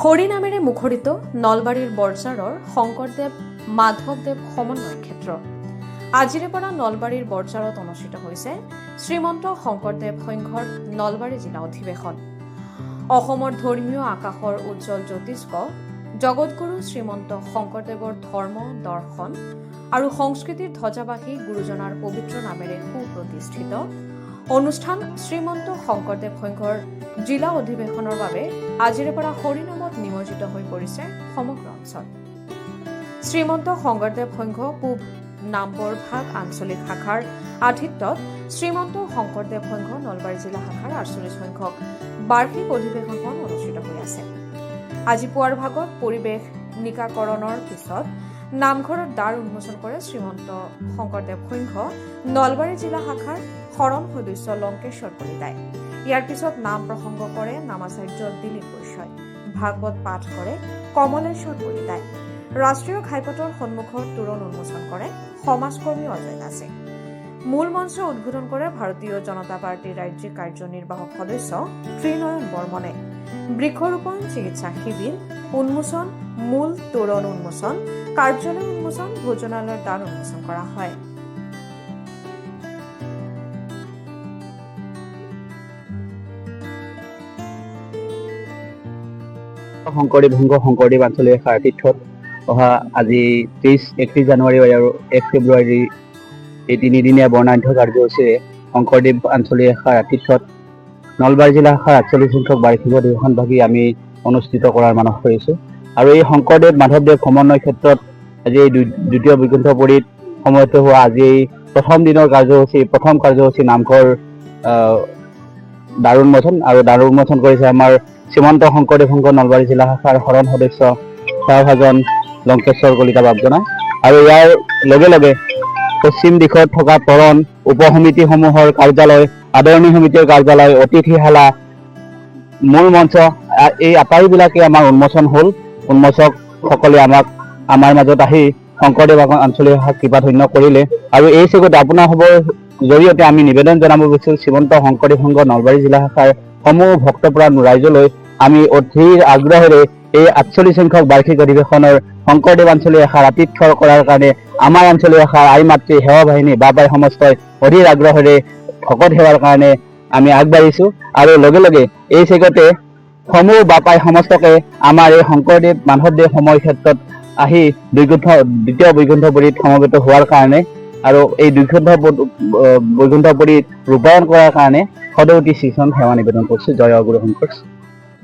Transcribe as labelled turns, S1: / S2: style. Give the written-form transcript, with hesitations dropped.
S1: হৰি নামেৰে মুখৰিত নলবাৰীৰ বৰঝাৰৰ শংকৰদেৱ মাধৱদেৱ সমন্বয় ক্ষেত্ৰ। আজিৰে পৰা নলবাৰীৰ বৰঝাৰত অনুষ্ঠিত হৈছে শ্ৰীমন্ত শংকৰদেৱ সংঘৰ নলবাৰী জিলা অধিৱেশন। অসমৰ ধৰ্মীয় আকাশৰ উজ্জ্বল জ্যোতিষ্ক জগতগুৰু শ্ৰীমন্ত শংকৰদেৱৰ ধৰ্ম দৰ্শন আৰু সংস্কৃতিৰ ধ্বজাবাহী গুৰুজনাৰ পবিত্ৰ নামেৰে সুপ্ৰতিষ্ঠিত অনুষ্ঠান শ্ৰীমন্ত শংকৰদেৱ সংঘৰ জিলা অধিৱেশনৰ বাবে আজিৰে পৰা হৰিনামত নিমজ্জিত হৈ পৰিছে সমগ্ৰ অঞ্চল। শ্ৰীমন্ত শংকৰদেৱ সংঘ পূব নামবৰভাগ আঞ্চলিক শাখাৰ আতিথ্যত শ্ৰীমন্ত শংকৰদেৱ সংঘ নলবাৰী জিলা শাখাৰ 48 সংখ্যক বাৰ্ষিক অধিৱেশনখন অনুষ্ঠিত হৈ আছে। আজি পুৱাৰ ভাগত পৰিৱেশ নিকাকৰণৰ পিছত নামঘৰত দ্বাৰ উন্মোচন কৰে শ্ৰীমন্ত শংকৰদেৱ সংঘ নলবাৰী জিলা শাখাৰ শৰণ সদস্য লংকেশ্বৰ কলিতাই। ইয়াৰ পিছত নাম প্ৰসংগ কৰে নামাচাৰ্য দিলীপ বৈশ্যই, ভাগৱত পাঠ কৰে কমলেশ্বৰ কলিতাই। ৰাষ্ট্ৰীয় ঘাইপথৰ সন্মুখত তোৰণ উন্মোচন কৰে সমাজকৰ্মী অজয় দাসে। মূল মঞ্চ উদ্বোধন কৰে ভাৰতীয় জনতা পাৰ্টীৰ ৰাজ্যিক কাৰ্যনিৰ্বাহক সদস্য ত্ৰিনয়ন বৰ্মনে। বৃক্ষৰোপণ, চিকিৎসা শিবিৰ উন্মোচন, মূল তোৰণ উন্মোচন, কাৰ্যালয় উন্মোচন, ভোজনালয়ৰ দ্বাৰ উন্মোচন কৰা হয়।
S2: শংকৰদেৱ সংঘ শংকৰদেৱ আঞ্চলিক শাখাৰ আতিথ্যত অহা আজি 31 জানুৱাৰী আৰু 1 ফেব্ৰুৱাৰী এই তিনিদিনীয়া বৰ্ণাঢ্য কাৰ্যসূচীৰে শংকৰদেৱ আঞ্চলিক শাখাৰ আতিথ্যত নলবাৰী জিলা শাখাৰ 48 সংখ্যক বাৰ্ষিক অধিৱেশনভাগি আমি অনুষ্ঠিত কৰাৰ মানস কৰিছোঁ। আৰু এই শংকৰদেৱ মাধৱদেৱ সমন্বয় ক্ষেত্ৰত আজি এই দ্বিতীয় বৈকুণ্ঠপুৰীত সময়ত হোৱা আজি এই প্ৰথম দিনৰ প্ৰথম কাৰ্যসূচী নামঘৰ দ্বাৰ উন্মোচন আৰু দ্বাৰ উন্মোচন কৰিছে আমাৰ শ্ৰীমন্ত শংকৰদেৱ সংঘ নলবাৰী জিলা শাখাৰ শৰণ সদস্য সেৱাভাজন লংকেশ্বৰ কলিতা বাবজনা। আৰু ইয়াৰ লগে লগে পশ্চিম দিশত থকা তৰণ, উপসমিতিসমূহৰ কাৰ্যালয়, আদৰণি সমিতিৰ কাৰ্যালয়, অতিথিশালা, মূল মঞ্চ এই আটাইবিলাকে আমাৰ উন্মোচন হ'ল। উন্মোচকসকলে আমাৰ মাজত আহি শংকৰদেৱ আঞ্চলিক শাখাক কৃপাধন্য কৰিলে। আৰু এই চেগতে আপোনাসৱৰ জৰিয়তে আমি নিবেদন জনাব বিচাৰিছোঁ শ্ৰীমন্ত শংকৰদেৱ সংঘ নলবাৰী জিলা শাখাৰ সমূহ ভক্তপ্ৰাণ ৰাইজলৈ আমি অধীৰ আগ্ৰহেৰে এই 48 সংখ্যক বাৰ্ষিক অধিৱেশনৰ শংকৰদেৱ আঞ্চলিক শাখাৰ আতিথ্য কৰাৰ কাৰণে আমাৰ আঞ্চলিক শাখাৰ আই মাতৃ সেৱা বাহিনী বাপাই সমস্তই অধীৰ আগ্ৰহেৰে ভকত সেৱাৰ কাৰণে আমি আগবাঢ়িছোঁ। আৰু লগে লগে এই চেগতে সমূহ বাপাই সমস্তকে আমাৰ এই শংকৰদেৱ মাধৱদেৱ সময় ক্ষেত্ৰত আহি দ্বিতীয় বৈকুণ্ঠপুৰীত সমবেত হোৱাৰ কাৰণে আৰু এই বৈকুণ্ঠপুৰীত ৰূপায়ণ কৰাৰ কাৰণে সদৌতি শ্ৰীচৰণ সেৱা নিবেদন কৰিছোঁ। জয় গুৰু শংকৰ।